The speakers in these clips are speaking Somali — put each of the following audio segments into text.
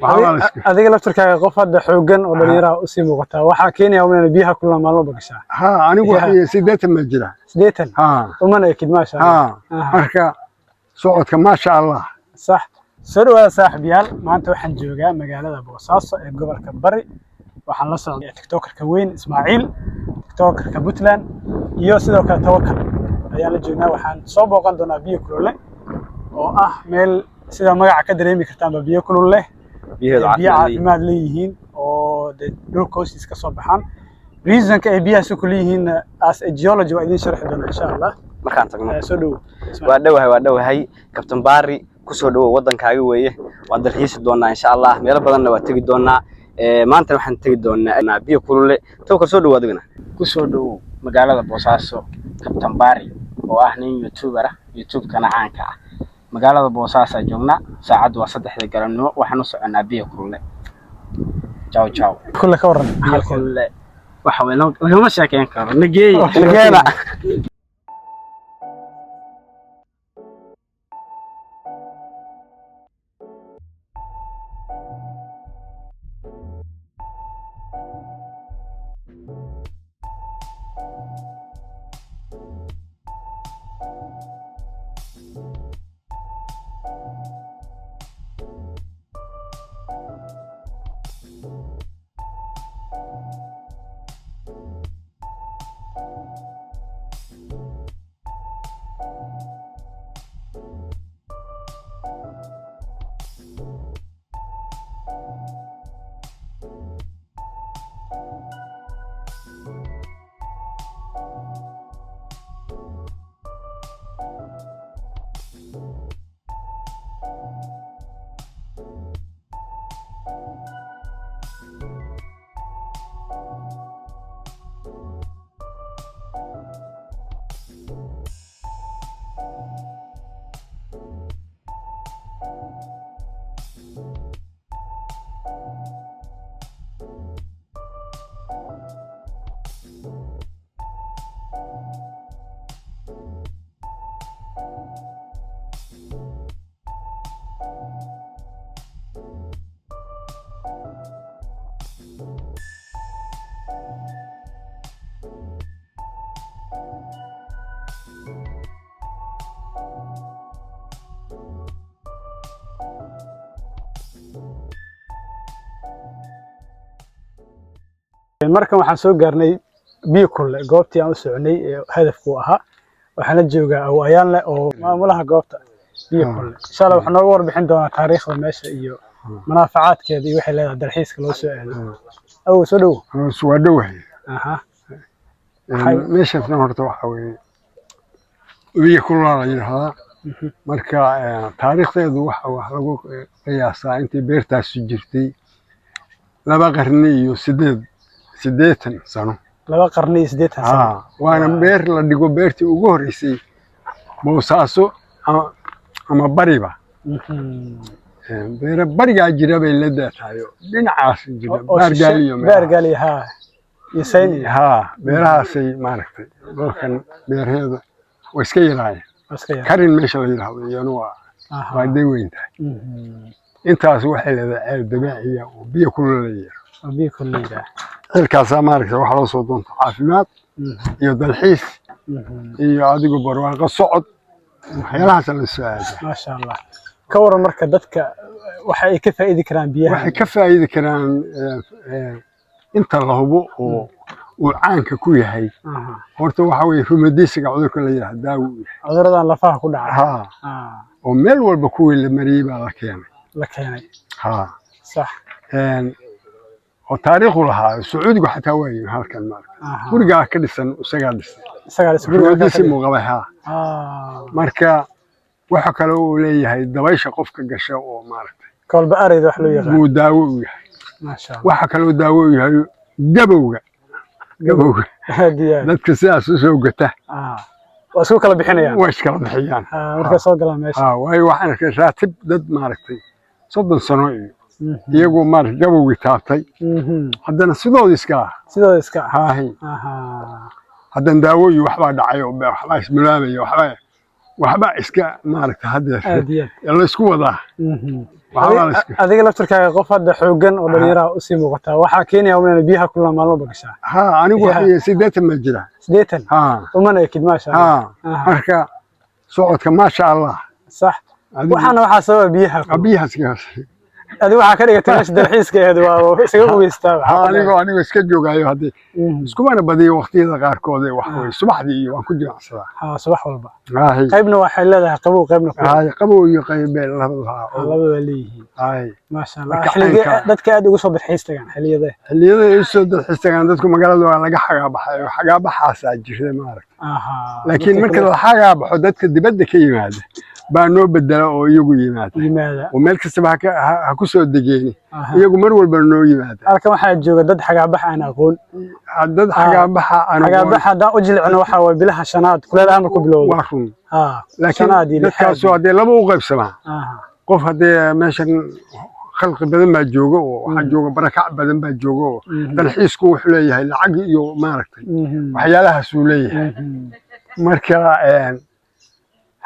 adiga laftirkaaga qof hadda xoogan oo dhalinyaro u sii muuqata waxa keenaya in biyaha kulama maalmo bagashaa anigu waxay 8 ma jira 8 umana ekid ma sha Allah marka socodka ma sha Allah صح سروا صاحبيال maanta waxaan joogaa magaalada Boosaaso ee gobolka Bari waxaan la socday TikToker-ka weyn Ismaaciil TikToker-ka Puntland iyo sidoo kale Tawakkal ayaa la joognaa waxaan soo booqan doonaa biyo kulul oo ah meel sida magaca ka dareemi kartaan biyo kulul leh biyo caafimaad leeyihiin oo dhulka hoostiisa ka soo baxaan reason-ka ay biyaha ku leeyihiin as a geology waa idin sharxi doonaa insha Allah markaan tagno soo dhow waa dhawahay Captain Barry kusoo dhawo wadankaaga weeye waan dalxiis doonaa insha Allah meel badanna waa tagi doonaa maanta waxaan tagi doonaa biyo kulul Tawakkal soo dhawo adigana kusoo dhawo magaalada Boosaaso Captain Barry oo ah nin YouTuber YouTube-kana caanka ah magaalada Boosaaso joognaa saacadu waa 3 galabnimo waxaan u soconaa biyo kulul ciao kullu ka waran kullu waxa weyn lagama sheekeyn karo nageena markan waxaan soo gaarnay biyo kulul goobtii aan u soconay hadafku ahaa waxaan la joogaa oo ayaan leh oo maamulaha goobta biyo kulul insha Allah waxaan nooga warbixin doonaa taariikhda meesha iyo manaafacaadkeeda iyo waxa leedahay dalxiiska loo soo aado soo dhow soo dhawahay meeshaasna horta waxa weeye biyo kulul la yiraahdaa marka taariikhdeedu waxa lagu qiyaasaa intii beertaas jirtay 2 qarni iyo 8 sano 2 qarni 8 sano waana beer la dhigo beertii ugu horeysay Boosaaso ama Bariba beer bariga jira bay la daatayo dhinacaas jira baargaaliyo isayni beerahaasay maaragtay dhulkan beeraheeda way iska yaraayeen karin meesha la yiraahdo iyana waa deeweyntahay intaas waxay leedahay dabiiciya oo biyo kulul leeyahay halkaas maaragtay waxa loo soo doonto caafimaad iyo dalxiis iyo adigu barwaaqo socod waxyaalahaas la soo aaday ma sha Allah ka waran marka dadka waxa ay ka faa'iidi karaan biyaha waxay ka faa'iidi karaan inta la hubo oo uu caanka ku yahay horta waxa weeye rumadiisiga cudurka la yiraahdo daawo cuduradan lafaha ku dhaca oo meel walba ku weyn la mariyay baa la keenay صح oo taariikhu lahaa Sacuudigu xataa way halkan maarka guriga ka dhisan isaga guriga muuqabaha marka waxa kale oo leeyahay dabaysha qofka gasha oo maarka kolba arid wax loo yaqaan uu daawo u yahay ma sha Allah waxa kale oo daawo u yahay gabowga dadka sidaas u soo gata waa soo kala bixinayaan marka soo galaan meesha way waxaan ka raatib dad maaragtay 30 sano iyagu maar gabowgi taabtay haddana sidoo iska haddana daawo iyo waxba dhacay oo waxba ismulaamay waxba iska maaragtay hadda la isku wadaa adiga laftirkaaga qof hadda xoogan oo dhalinyaraha u sii muuqataa waxaa keenaya inay biyaha kullaan maalmo bagashaa ها أنا وحي سيدات المجرى 80 ها umana ekid maasha Allah marka socodka ma sha Allah صح waxaana waxa sabab biyaha sigaas adiga waxa ka dhigtay meesha dalxiiska ahayd waa isaga ugeystaa aniga iska joogayo hadii isku mana badiyo waqtiyada qaarkood wax way subaxdii iyo waan ku jimacsadaa subax walba qaybna waxay leedahay qabow qaybna qabow iyo qayb labada leeyihiin ma sha Allah xilliga dadka aad ugu soo dalxiistagaan xilliyada ay soo dalxiistagaan dadku magaalada waa laga xagaa baxaasa jirtay ma arag laakiin marka la xagaa baxo dadka dibadda ka yimaada baa noo bedela oo iyagu yimaada oo meel kasta ha ku soo degeeni iyagu mar walba noo yimaada halkan waxaa jooga dad xagaabax aan aqoon dad xagaabax hadaan u jilcino waxa way bilaha shanaad kuleel amar ku bilowdo waa run laakiin dadkaas oo hadee laba u qaybsamaa qof hadee meeshan khalqi badan baa jooga oo waxa jooga barakac badan baa jooga oo dalxiisku wuxuu leeyahay lacag iyo maaragtay waxyaalahaas uu leeyahay marka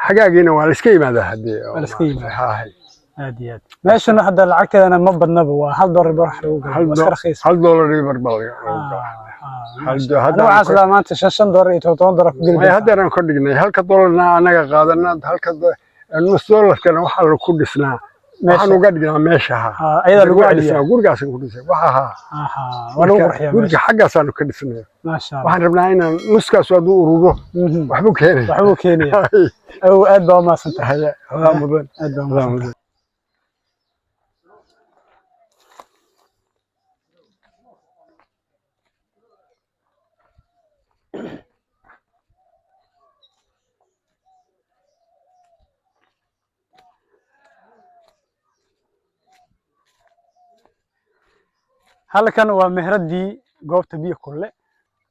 حاجة ولا سكيم هذا هدي ولا سكيم هاي هاديات ماشي أنا هذا العكس أنا ما بدنا هل دولار بروح بس رخيص هل دولار يبربل هذا عسلا ما أنت شاشن دولار يتوتون دولار قلبي هذا أنا كردنا هل كدولار أنا قادرنا هل كد النص دولار كان وحال كردسنا waxaanu uga dhignaa meesha ayada lagu celiyo gurigaas ku dhisay waxa wala qurxiyo guriga xaggaas aanu ka dhisnay ma sha Allah waxaan rabnaa inaan nuskaas wadu ururo waxbu keenay oo aad baa ma santahay mudan aad baa mudan halkan waa mehradii goobta biyo kulle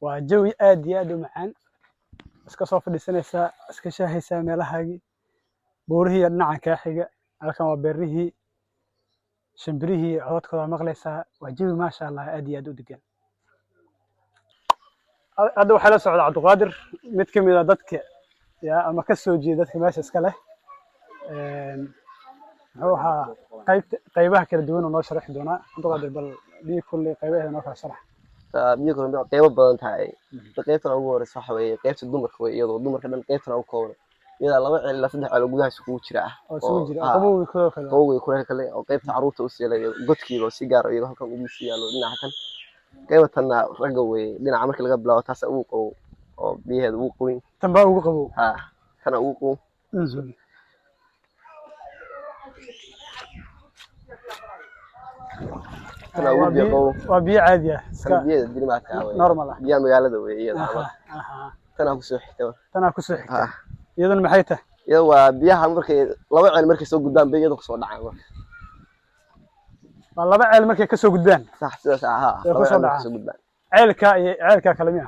waa jawi aad iyo aad u macaan iska soo fadhiisanaysaa iska shaahaysaa meelahaagii buurihii dhinaca ka xiga halkan waa beerihii shimbirihii codadkooda maqlaysaa waa jawi maasha Allah aad iyo aad u degan hadda waxaa la socda Cabdiqaadir mid ka mid ah dadka ama ka soo jeeda dadka meesha iska leh qaybaha kala duwan oo noo sharaxi doonaa Cabdiqaadir bal biyo kulle qaybaha noo kala sharax biyo kulle qaybo badan tahay qaybta ugu horeysa waxa weeye qaybta dumarka way iyadoo dumarka dhan qaybta ugu kooban iyada laba ceel la saddex ceel gudaha isku jira oo qabowga kale oo qaybta caruurta u siilay godkiiba si gaar ah halkan ugu siyaalo dhinaca kan qaybtana ragga way dhinaca markii laga bilaabo taas ugu qabow oo biyaheedu ugu qoyn tan baa ugu qabow kana ugu qow وبيع عادي بيع دينمارك نورمال بيع magaalada weeyada tana ku soo xigta iyadana maxay tahay iyada waa biyaha markay laba ceel markay soo gudbaan bayadu ku soo dhacaan waa laba ceel markay ka soo gudbaan sax sidaas laba ceel ka soo gudbaan ceelka kale miya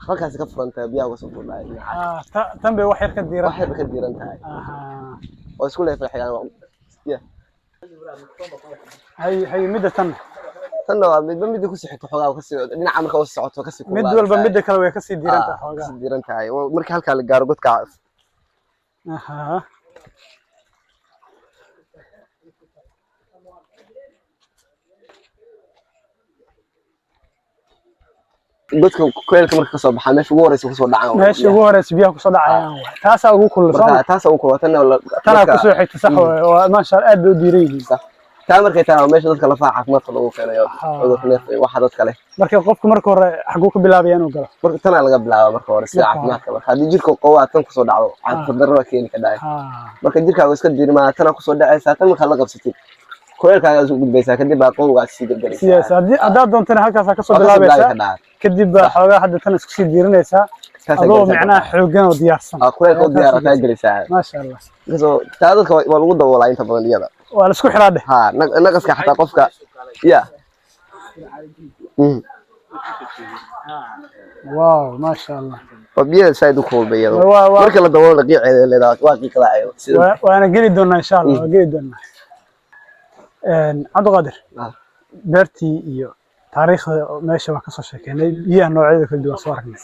halkaas ka furanta biyaha ku soo furnaay tan bay wax yar ka diiran tahay oo isku leeyahay xayaan هي مدة تنا مدة كسي حتى حوجا كسي دينا مركا وسعته كسي مدة والبا مدة كلا ويا كسي ديرانتا حوجا كسي ديرانتا هاي مركا هلكا لقارو قد كعف dadka koolka marka ka soo baxaan meesha ugu horeysa ku soo dhacaan meesha ugu horeysa biyaha ku soo dhacayaan taas ugu kulul taas ugu kulul tana ku soo xigta sax waa ma sha Allah aad bay u diirayeen sax taa markay taa meesha dadka la faaca caafimaadka lagu keenayo cudurka neef waxa dadka leh marka qofku marka hore xaguu ka bilaabayaan uu galo marka tana laga bilaabo marka hore si caafimaadka marka hadii jirka qowaa tan ku soo dhacdo caafimaad darro keeni ka dhacay marka jirkaagu iska diirmaa tana ku soo dhacaysa tan marka la qabsatid koolkaaga isku gudbaysaa kadib baa qowga si gargaraysa siyaas hadda doontana halkaas ka soo bilaabaysaa kadib baa xoogaa hadda tan isku sii diirinaysaa adoo macnaha xoogan oo diyaarsan koolka oo diyaar ah galaysaa ma sha Allah kaso taa dadka waa lagu daboolaa inta badan iyada waa la isku xiraade naqaska xataa qofka ya waaw ma sha Allah وبيا سايد كول بيض مركل الدوار لقيع اللي واقي كلاعي وانا قلي دونا ان شاء الله قلي دونا عبد القادر beertii iyo taariikhda meesha wax ka soo sheekeynay biyaha noocyada kala duwan soo aragnay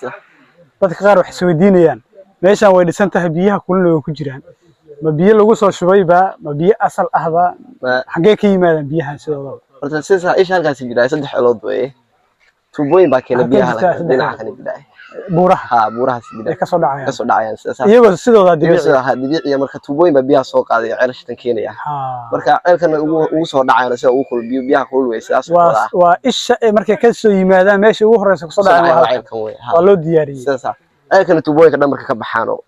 dadka qaar waxay soo weydiinayaan meeshan way dhisan tahay biyaha kulul oo ku jiraan ما بيه لو سو شوي با ما بيه أصل أهبا حاجة كي ما بيها سيدا horta sidaas isha halkaas jira saddex ceelood way tuubooyin baa keenay biyaha dhinaca kale jira buuraha ha buurahaas jira ka soo dhacayaan sidaas iyagoo sidooda dabiiciya marka tuubooyin baa biyaha soo qaaday ceelashtan keenaya marka ceelkana ugu soo dhacayna sida ugu kulul biyaha kulul way sidaas waa isha markay ka soo yimaadaan meesha ugu horeysa ku soo dhacayaan waa loo diyaariyay sidaas ceelkana tuubooyinka dhan marka ka baxaan oo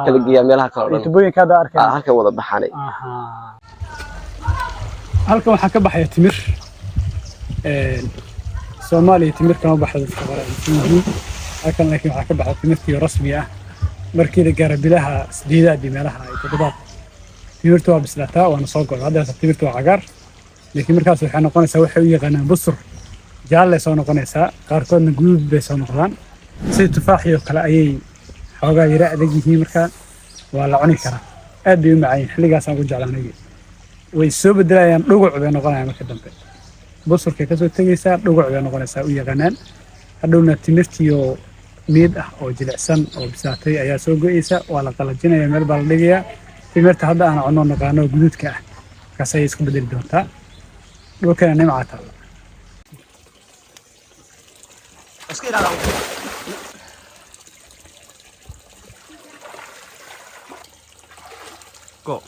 kala geeya meelaha kale oo tuubooyinka hada arkay halka wada baxaanay halkan waxa ka baxaya timir Soomaaliya timir kama baxdo faqarayn halkan laakiin waxa ka baxay timirtii rasmi ah markii la gaaro bilaha 8 meelaha ay toddobaad timirtu waa bislaataa waana soo go'ay hadda timirtu waa cagaar laakiin markaas waxay noqonaysaa waxa uu yaqaanaan busur jaalle soo noqonaysaa qaarkoodna guduud bay soo noqdaan si tufaaxiyo kale ayay xoogaa yara adag yihiin marka waa la cuni karaa aad bay u macaan xilligaas aan ku jeclaanay way soo bedelayaan dhuguc bay noqonayaan marka dambe busurka ka soo tagaysaa dhuguc bay noqonaysaa u yaqaanaan hadhowna timirtiyo mid ah oo jilicsan oo bisaatay ayaa soo go'aysa waa la qalajinaya meel baa la dhigayaa timirta hadda aan cunno naqaano guduudka ah kaas ay isku bedeli doontaa dhulkana nimcata go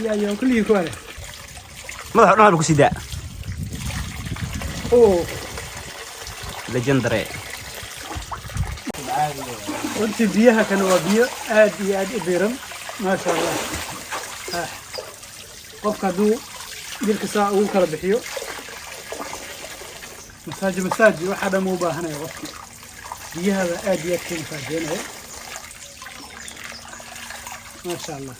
يا كل يكون ماذا حنا بكو سيدا اوه ليجندري وانت بيها كانوا بيها اد ابيرم ما شاء الله قفك دو ديرك ساعه او كلا بخيو مساج واحد مو باهنا يا قفك بيها اد يكتين فاجينه ما شاء الله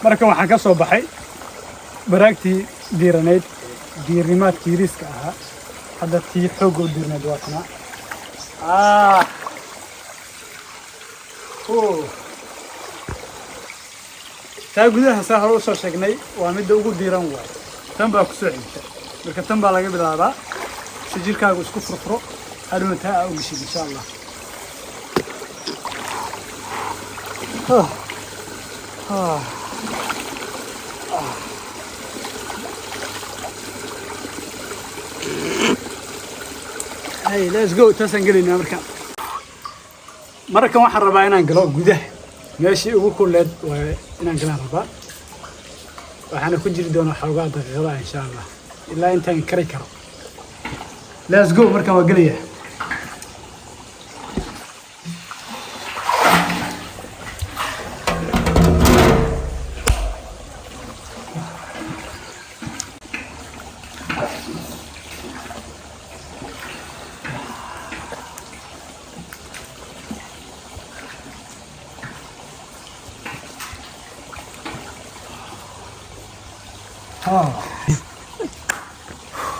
marka waxa ka soo baxay baraagtii diiraneed diirimaadkii riiska ahaa hadda tii xoog u diirneed waa kana taa gudaha saa hore u soo sheegnay waa midda ugu diiran waay tan baa ku soo xigta marka tan baa laga bilaabaa si jirkaagu isku furfuro hadhowna taa u gishid insha allah Hey, let's go. Tasan galina markan. Markan waxaan rabaa inaan galo gudaha. Meeshii ugu kulleed waa inaan galaan rabaa. Waxaan ku jiri doonaa xoogaa daqiiqada insha Allah. Ilaa intaan kari karo. Let's go markan waa galaya.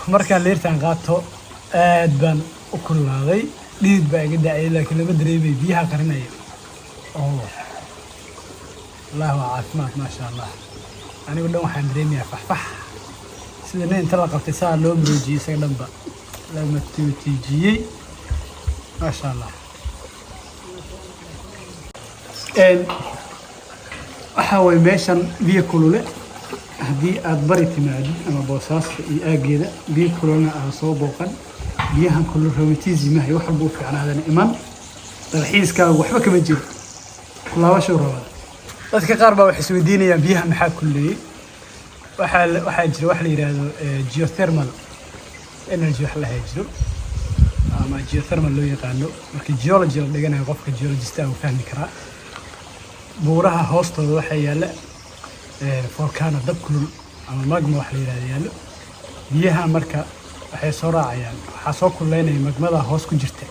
markaan leertaan qaato aad baan u kulaaday dhiid baa iga dhacay laakiin lama dareemay biyaha qarinaya Allah waa caafimaad ma sha Allah anigu dhan waxaan dareemayaa faxfax sida inta la qabtay saa loo muujiyay isaga dhanba lama tiijiyay ma sha Allah waxa way meeshan biyo kulule haddii aad bari timaado ama boosaaska iyo aageeda biyo kululna aan soo booqan biyahan kulul romantiism ah wax walba u fiicnaadana iman dalxiiska waxba kama jiro laba show rabaa dadka qaar baa wax isweydiinayaan biyaha maxaa kulleeyay waxaa jira wax la yiraahdo geothermal energy wax la haysto ama geothermal loo yaqaano marka geology la dhiganayo qofka geologist ah uu fahmi karaa buuraha hoostooda waxa yaala volcano dab kulul ama magma wax la yiraahdo yaalo biyaha marka waxay soo raacayaan waxa soo kuleynaya magmada hoos ku jirta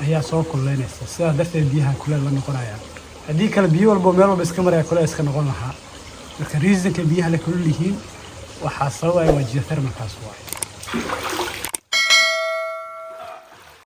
ayaa soo kuleynaysa sidaa darteed biyaha kuleel la noqonayaan haddii kale biyo walba meel walba iska maraya kuleel iska noqon lahaa marka reasonka biyaha la kulul yihiin waxaa sababaya waa geothermalkaas waay